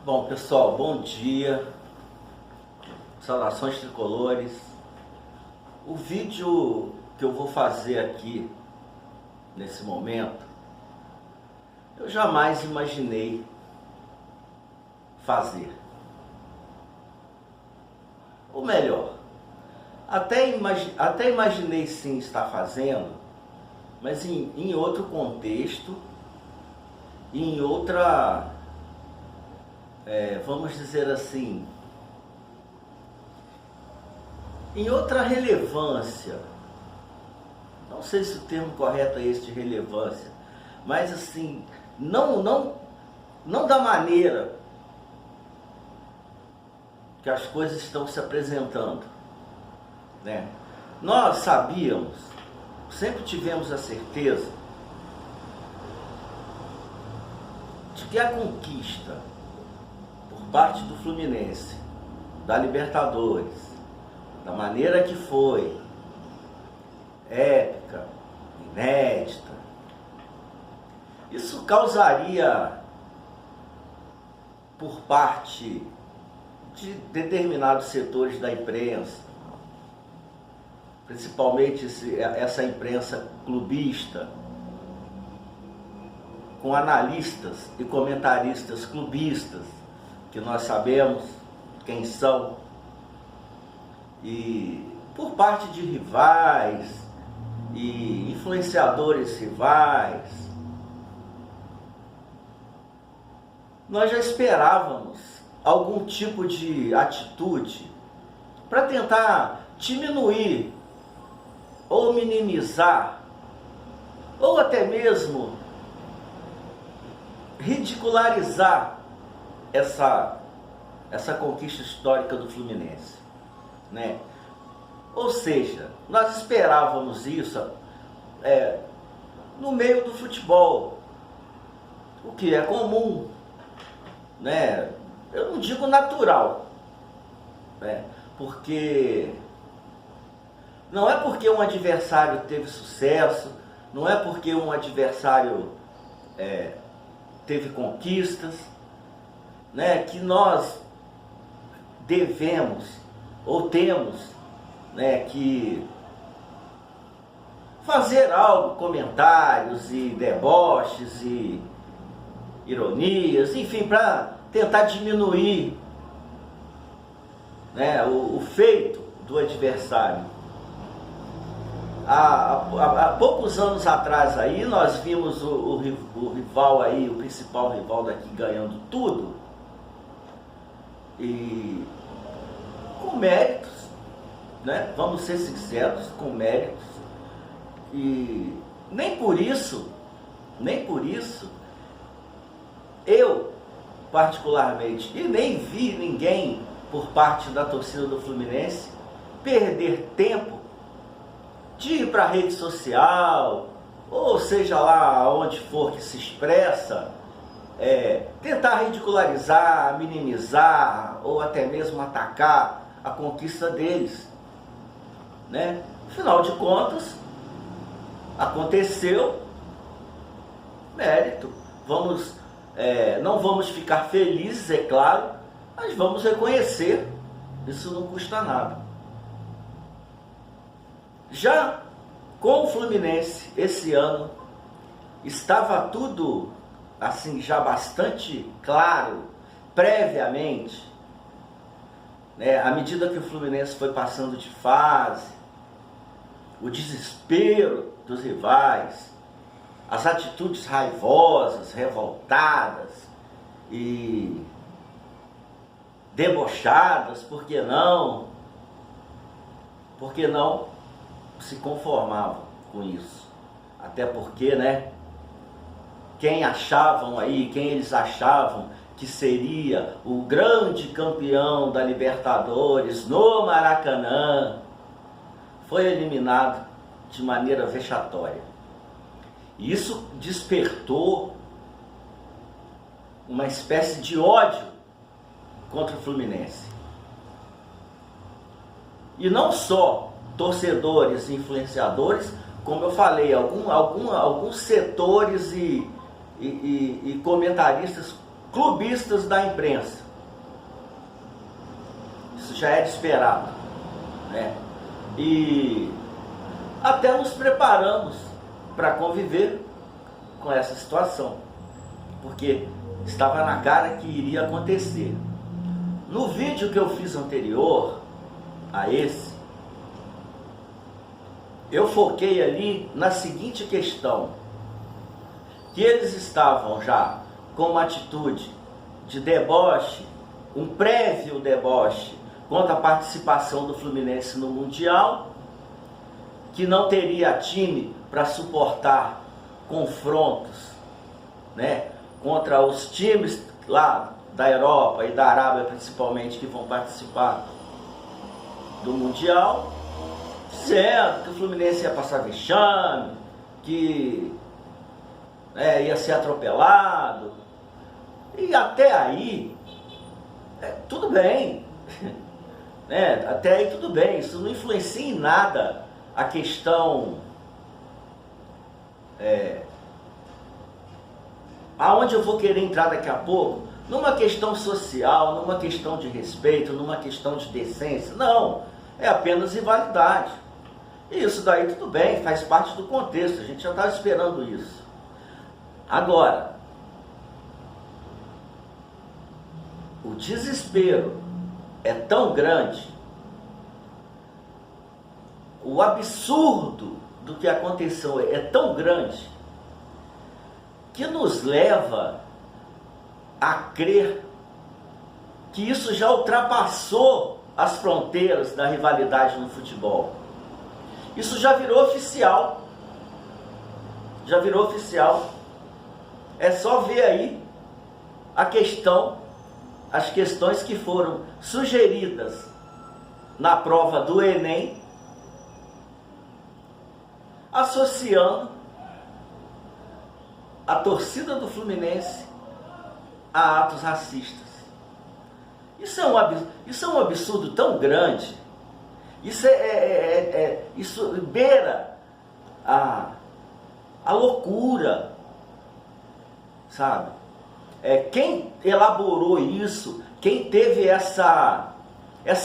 Bom, pessoal, bom dia, saudações tricolores. O vídeo que eu vou fazer aqui, nesse momento, eu jamais imaginei fazer. Ou melhor, até imaginei sim estar fazendo, mas em outro contexto, em outra... vamos dizer assim, em outra relevância. Não sei se o termo correto é esse de relevância, mas assim, não da maneira que as coisas estão se apresentando, né? Nós sabíamos, sempre tivemos a certeza de que a conquista por parte do Fluminense da Libertadores, da maneira que foi, épica, inédita, isso causaria, por parte de determinados setores da imprensa, principalmente essa imprensa clubista, com analistas e comentaristas clubistas, que nós sabemos quem são, e por parte de rivais e influenciadores rivais, nós já esperávamos algum tipo de atitude para tentar diminuir ou minimizar, ou até mesmo ridicularizar essa conquista histórica do Fluminense, né? Ou seja, nós esperávamos isso no meio do futebol, o que é comum, né? Eu não digo natural, né? Porque não é porque um adversário teve sucesso, não é porque um adversário teve conquistas, né, que nós devemos ou temos, né, que fazer algo, comentários e deboches e ironias, enfim, para tentar diminuir, né, o feito do adversário. Há poucos anos atrás aí nós vimos o rival aí, o principal rival daqui ganhando tudo, e com méritos, né? Vamos ser sinceros, com méritos, e nem por isso eu particularmente, e nem vi ninguém por parte da torcida do Fluminense perder tempo de ir para a rede social, ou seja lá onde for que se expressa, tentar ridicularizar, minimizar ou até mesmo atacar a conquista deles, né? Afinal de contas, aconteceu, mérito. Não vamos ficar felizes, é claro, mas vamos reconhecer, isso não custa nada. Já com o Fluminense, esse ano, estava tudo assim já bastante claro, previamente, né? À medida que o Fluminense foi passando de fase, o desespero dos rivais, as atitudes raivosas, revoltadas e debochadas, por que não se conformavam com isso? Até porque, né, quem eles achavam que seria o grande campeão da Libertadores no Maracanã, foi eliminado de maneira vexatória. E isso despertou uma espécie de ódio contra o Fluminense. E não só torcedores e influenciadores, como eu falei, alguns setores e comentaristas clubistas da imprensa. Isso já é de esperado, né? E até nos preparamos para conviver com essa situação, porque estava na cara que iria acontecer. No vídeo que eu fiz anterior a esse, eu foquei ali na seguinte questão, que eles estavam já com uma atitude de deboche, um prévio deboche contra a participação do Fluminense no Mundial, que não teria time para suportar confrontos, né, contra os times lá da Europa e da Arábia principalmente, que vão participar do Mundial, dizendo que o Fluminense ia passar vexame, que ia ser atropelado. E até aí, tudo bem, né? Até aí tudo bem, isso não influencia em nada a questão aonde eu vou querer entrar daqui a pouco, numa questão social, numa questão de respeito, numa questão de decência. Não, é apenas rivalidade. E isso daí tudo bem, faz parte do contexto, a gente já estava esperando isso. Agora, o desespero é tão grande, o absurdo do que aconteceu é tão grande, que nos leva a crer que isso já ultrapassou as fronteiras da rivalidade no futebol. Isso já virou oficial. Já virou oficial. É só ver aí as questões que foram sugeridas na prova do Enem, associando a torcida do Fluminense a atos racistas. Isso é um absurdo tão grande. Isso beira a loucura, sabe? Quem elaborou isso, quem teve essa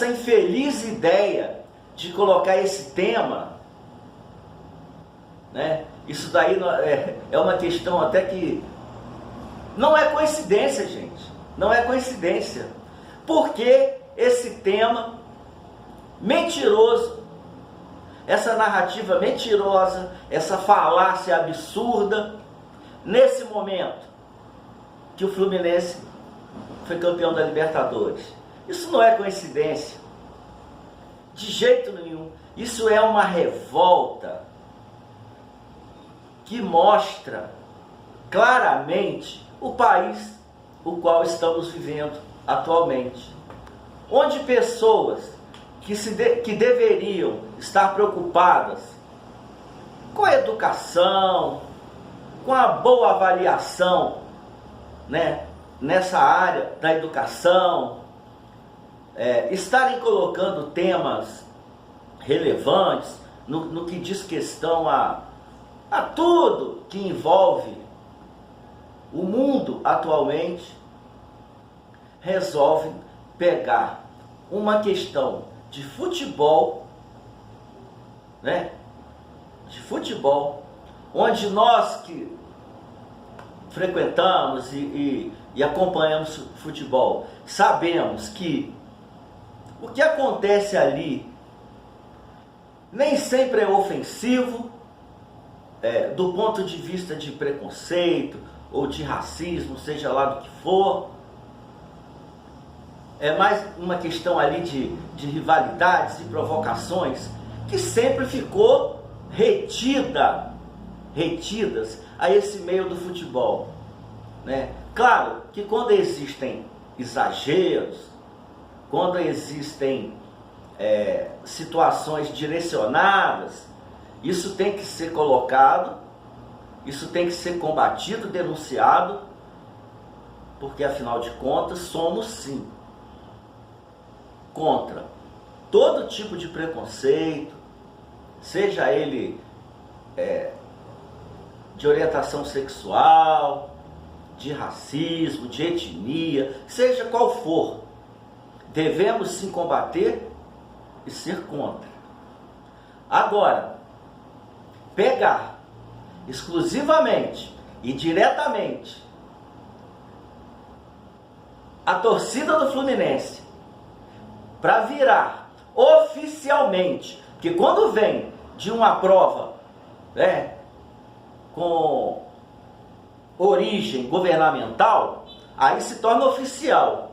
infeliz ideia de colocar esse tema, né? Isso daí é uma questão até que não é coincidência, gente. Não é coincidência. Porque esse tema mentiroso, essa narrativa mentirosa, essa falácia absurda, nesse momento que o Fluminense foi campeão da Libertadores. Isso não é coincidência. De jeito nenhum. Isso é uma revolta que mostra claramente o país o qual estamos vivendo atualmente, onde pessoas que deveriam estar preocupadas com a educação, com a boa avaliação, né, nessa área da educação, estarem colocando temas relevantes no que diz questão a tudo que envolve o mundo atualmente, resolvem pegar uma questão de futebol, né? De futebol, onde nós que frequentamos e acompanhamos futebol, sabemos que o que acontece ali nem sempre é ofensivo, do ponto de vista de preconceito ou de racismo, seja lá do que for. É mais uma questão ali de rivalidades e provocações que sempre ficou retidas a esse meio do futebol, né? Claro que quando existem exageros, quando existem situações direcionadas, isso tem que ser colocado, isso tem que ser combatido, denunciado, porque afinal de contas somos sim contra todo tipo de preconceito, seja ele de orientação sexual, de racismo, de etnia, seja qual for, devemos sim combater e ser contra. Agora, pegar exclusivamente e diretamente a torcida do Fluminense para virar oficialmente, porque quando vem de uma prova, né, com origem governamental, aí se torna oficial.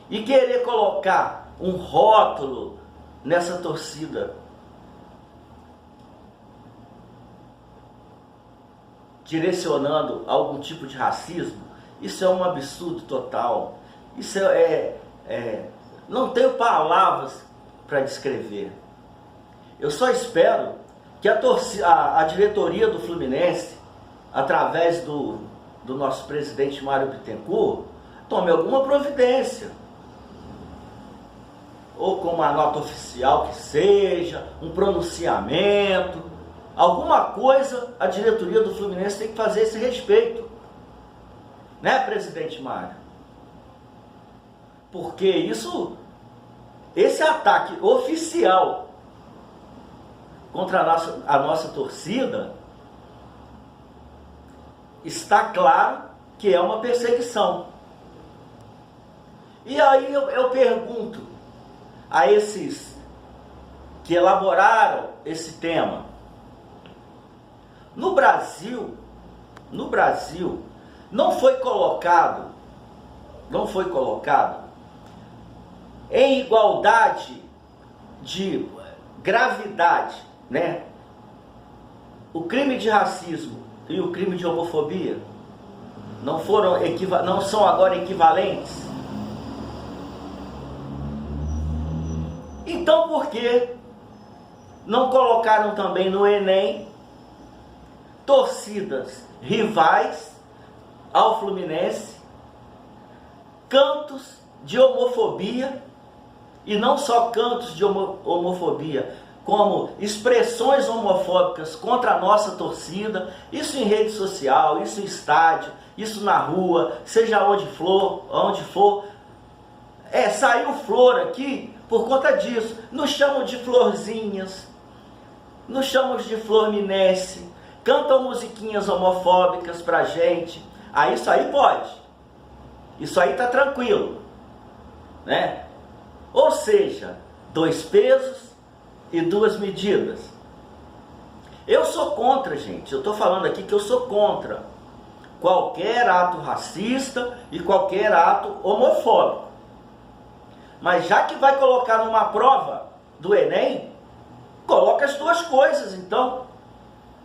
E querer colocar um rótulo nessa torcida, direcionando algum tipo de racismo, isso é um absurdo total. Isso não tenho palavras para descrever. Eu só espero que a diretoria do Fluminense, através do nosso presidente Mário Bittencourt, tome alguma providência. Ou com uma nota oficial que seja, um pronunciamento, alguma coisa a diretoria do Fluminense tem que fazer a esse respeito. Né, presidente Mário? Porque esse ataque oficial contra a nossa torcida, está claro que é uma perseguição. E aí eu pergunto a esses que elaboraram esse tema: no Brasil, não foi colocado em igualdade de gravidade, né, o crime de racismo e o crime de homofobia? Não são agora equivalentes? Então por que não colocaram também no Enem torcidas rivais ao Fluminense, cantos de homofobia, e não só cantos de homofobia, como expressões homofóbicas contra a nossa torcida, isso em rede social, isso em estádio, isso na rua, seja onde for. Saiu flor aqui por conta disso. Nos chamam de florzinhas, nos chamam de Florminense, cantam musiquinhas homofóbicas pra gente. Isso aí pode. Isso aí tá tranquilo, né? Ou seja, 2 pesos e 2 medidas. Eu sou contra, gente. Eu tô falando aqui que eu sou contra qualquer ato racista e qualquer ato homofóbico. Mas já que vai colocar numa prova do Enem, coloca as duas coisas, então,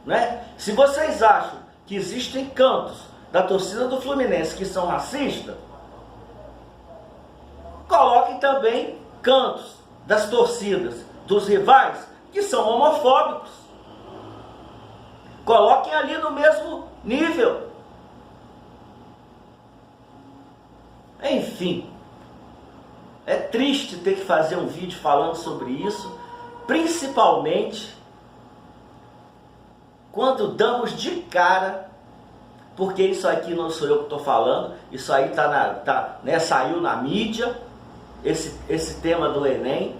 né? Se vocês acham que existem cantos da torcida do Fluminense que são racistas, coloquem também cantos das torcidas dos rivais que são homofóbicos. Coloquem ali no mesmo nível. Enfim, é triste ter que fazer um vídeo falando sobre isso, principalmente quando damos de cara, porque isso aqui não sou eu que estou falando, isso aí saiu na mídia, esse tema do Enem,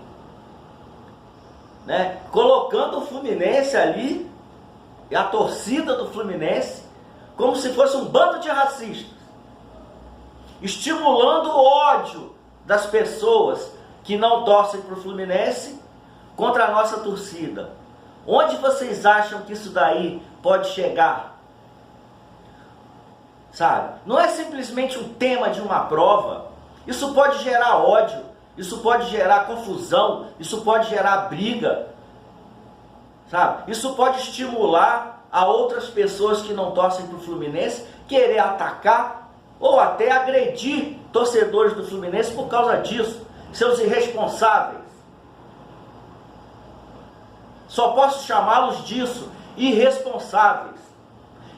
né? Colocando o Fluminense ali, e a torcida do Fluminense, como se fosse um bando de racistas, estimulando o ódio das pessoas que não torcem para o Fluminense contra a nossa torcida. Onde vocês acham que isso daí pode chegar? Sabe? Não é simplesmente um tema de uma prova. Isso pode gerar ódio, isso pode gerar confusão, isso pode gerar briga, sabe? Isso pode estimular a outras pessoas que não torcem para o Fluminense querer atacar ou até agredir torcedores do Fluminense por causa disso, seus irresponsáveis. Só posso chamá-los disso, irresponsáveis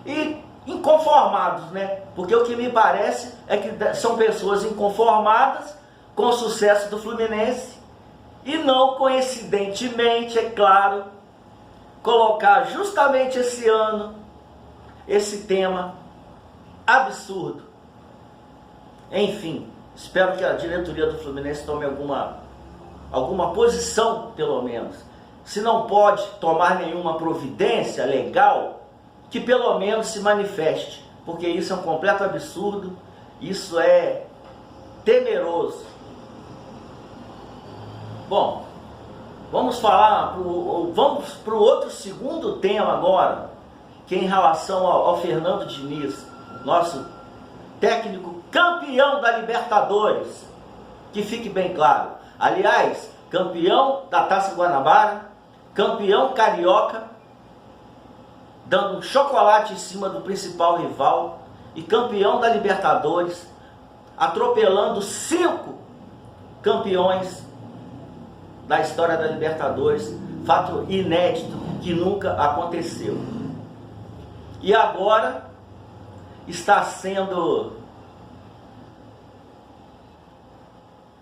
e inconformados, né? Porque o que me parece é que são pessoas inconformadas com o sucesso do Fluminense e não coincidentemente, é claro, colocar justamente esse ano esse tema absurdo. Enfim, espero que a diretoria do Fluminense tome alguma posição, pelo menos. Se não pode tomar nenhuma providência legal, que pelo menos se manifeste, porque isso é um completo absurdo, isso é temeroso. Bom, vamos para o outro segundo tema agora, que é em relação ao Fernando Diniz, nosso técnico campeão da Libertadores, que fique bem claro. Aliás, campeão da Taça Guanabara, campeão carioca, dando um chocolate em cima do principal rival, e campeão da Libertadores, atropelando 5 campeões da história da Libertadores, fato inédito que nunca aconteceu. E agora está sendo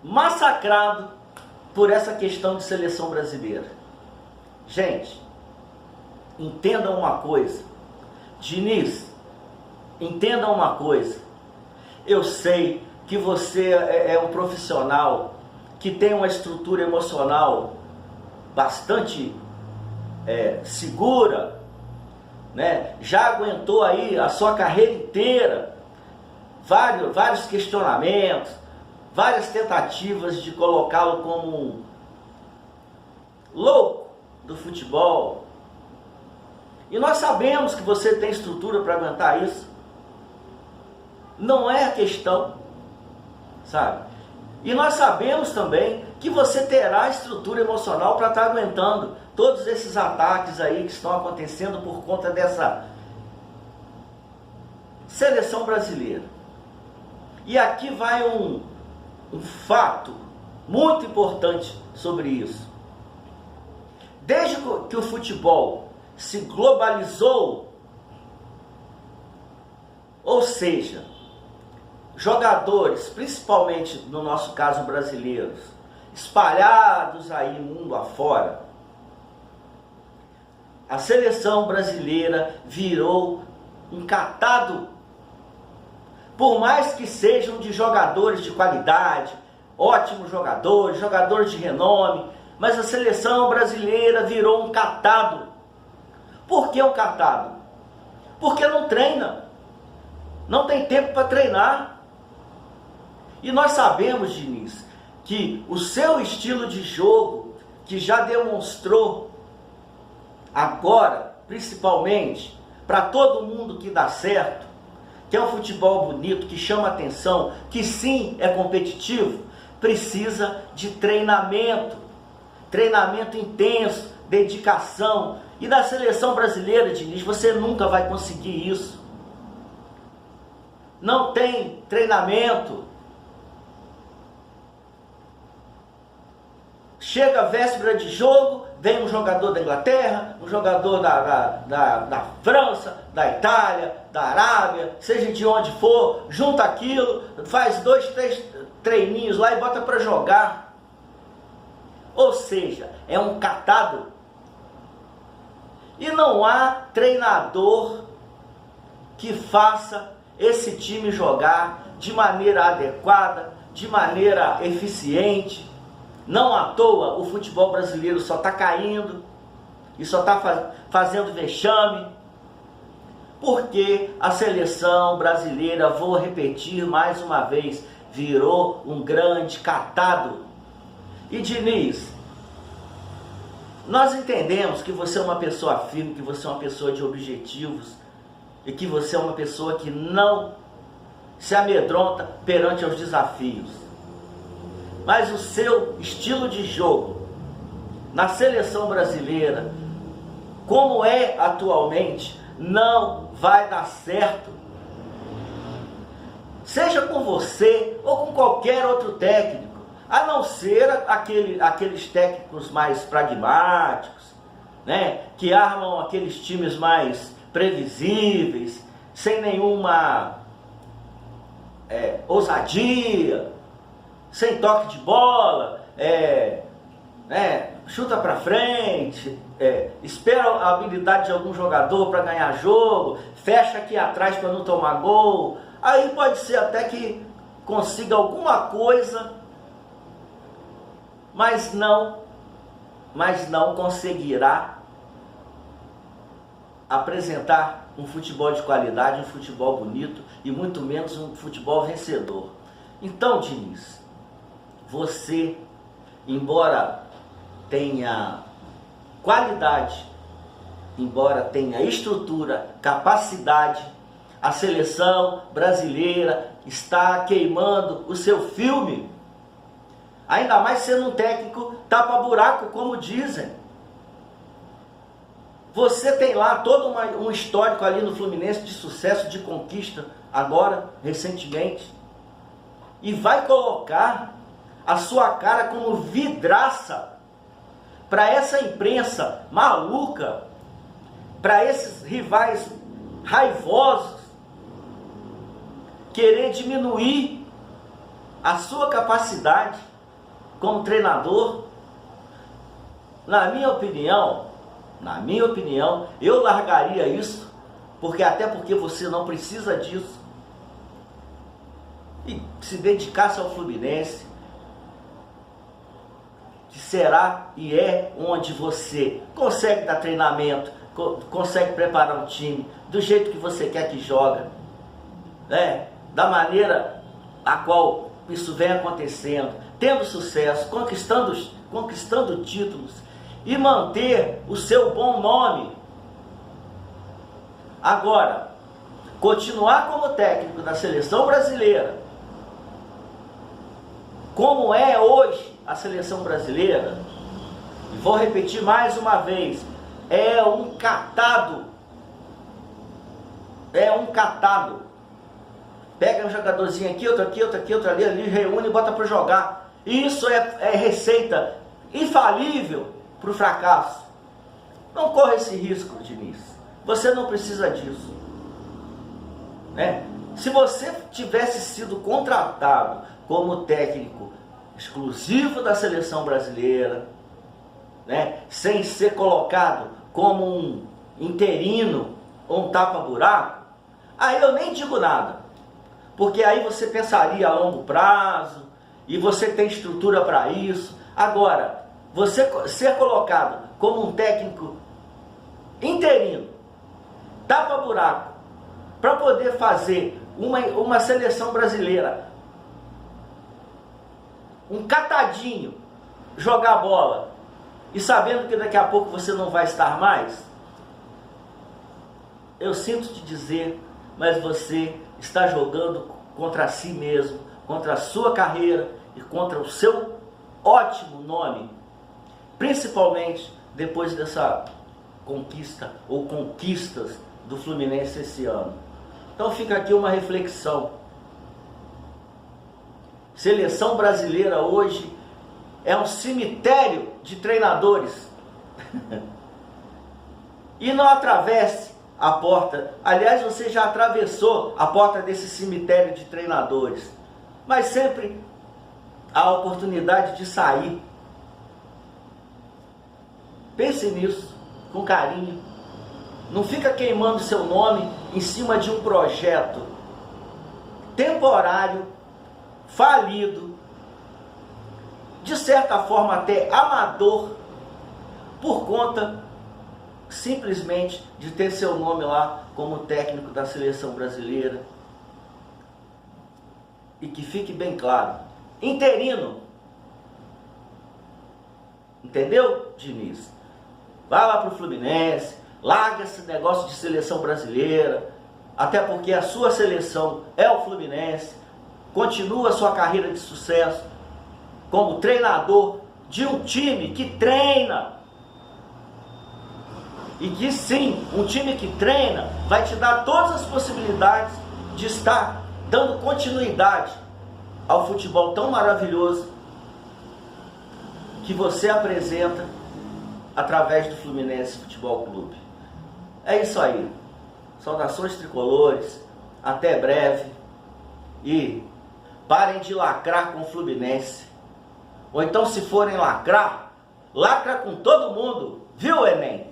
massacrado por essa questão de seleção brasileira. Gente, entendam uma coisa. Diniz, entendam uma coisa. Eu sei que você é um profissional que tem uma estrutura emocional bastante segura, né? Já aguentou aí a sua carreira inteira vários questionamentos, várias tentativas de colocá-lo como um louco do futebol. E nós sabemos que você tem estrutura para aguentar isso. Não é a questão, sabe? E nós sabemos também que você terá estrutura emocional para estar aguentando todos esses ataques aí que estão acontecendo por conta dessa seleção brasileira. E aqui vai um fato muito importante sobre isso. Desde que o futebol se globalizou, ou seja, jogadores, principalmente no nosso caso brasileiros, espalhados aí mundo afora, a seleção brasileira virou um catado, por mais que sejam de jogadores de qualidade, ótimos jogadores de renome, mas a seleção brasileira virou um catado. Por que um catado? Porque não treina, não tem tempo para treinar. E nós sabemos, Diniz, que o seu estilo de jogo, que já demonstrou agora, principalmente, para todo mundo que dá certo, que é um futebol bonito, que chama atenção, que sim é competitivo, precisa de treinamento intenso, dedicação. E na seleção brasileira, Diniz, você nunca vai conseguir isso. Não tem treinamento. Chega a véspera de jogo, vem um jogador da Inglaterra, um jogador da França, da Itália, da Arábia, seja de onde for, junta aquilo, faz 2, 3 treininhos lá e bota para jogar. Ou seja, é um catado. E não há treinador que faça esse time jogar de maneira adequada, de maneira eficiente. Não à toa o futebol brasileiro só está caindo e só está fazendo vexame, porque a seleção brasileira, vou repetir mais uma vez, virou um grande catado. E Diniz, nós entendemos que você é uma pessoa firme, que você é uma pessoa de objetivos e que você é uma pessoa que não se amedronta perante os desafios. Mas o seu estilo de jogo na seleção brasileira, como é atualmente, não vai dar certo. Seja com você ou com qualquer outro técnico, a não ser aqueles técnicos mais pragmáticos, né, que armam aqueles times mais previsíveis, sem nenhuma ousadia, sem toque de bola, chuta para frente, espera a habilidade de algum jogador para ganhar jogo, fecha aqui atrás para não tomar gol. Aí pode ser até que consiga alguma coisa, mas não conseguirá apresentar um futebol de qualidade, um futebol bonito e muito menos um futebol vencedor. Então, Diniz, você, embora tenha qualidade, embora tenha estrutura, capacidade, a seleção brasileira está queimando o seu filme, ainda mais sendo um técnico tapa-buraco, como dizem. Você tem lá todo um histórico ali no Fluminense de sucesso, de conquista, agora, recentemente, e vai colocar a sua cara como vidraça para essa imprensa maluca, para esses rivais raivosos, querer diminuir a sua capacidade como treinador. Na minha opinião, eu largaria isso, até porque você não precisa disso, e se dedicasse ao Fluminense, que será e é onde você consegue dar treinamento, consegue preparar um time do jeito que você quer que joga, né? Da maneira a qual isso vem acontecendo, tendo sucesso, conquistando títulos e manter o seu bom nome. Agora, continuar como técnico da seleção brasileira, como é hoje a seleção brasileira, e vou repetir mais uma vez, é um catado. Pega um jogadorzinho aqui, outro aqui, outro aqui, outro ali, reúne e bota para jogar. Isso é receita infalível para o fracasso. Não corra esse risco, Diniz. Você não precisa disso, né? Se você tivesse sido contratado como técnico exclusivo da seleção brasileira, né, sem ser colocado como um interino ou um tapa-buraco, aí eu nem digo nada, porque aí você pensaria a longo prazo e você tem estrutura para isso. Agora, você ser colocado como um técnico interino, tapa-buraco, para poder fazer uma seleção brasileira, um catadinho, jogar bola, e sabendo que daqui a pouco você não vai estar mais, eu sinto te dizer, mas você está jogando contra si mesmo, contra a sua carreira e contra o seu ótimo nome, principalmente depois dessa conquista ou conquistas do Fluminense esse ano. Então fica aqui uma reflexão. Seleção brasileira hoje é um cemitério de treinadores. E não atravesse a porta. Aliás, você já atravessou a porta desse cemitério de treinadores. Mas sempre há a oportunidade de sair. Pense nisso, com carinho. Não fica queimando seu nome em cima de um projeto temporário, falido, de certa forma até amador, por conta simplesmente de ter seu nome lá como técnico da seleção brasileira. E que fique bem claro, interino. Entendeu, Diniz? Vai lá pro Fluminense, larga esse negócio de seleção brasileira, até porque a sua seleção é o Fluminense. Continua a sua carreira de sucesso como treinador de um time que treina. E que sim, um time que treina vai te dar todas as possibilidades de estar dando continuidade ao futebol tão maravilhoso que você apresenta através do Fluminense Futebol Clube. É isso aí. Saudações tricolores, até breve e parem de lacrar com o Fluminense. Ou então, se forem lacrar, Lacra com todo mundo, viu, Enem?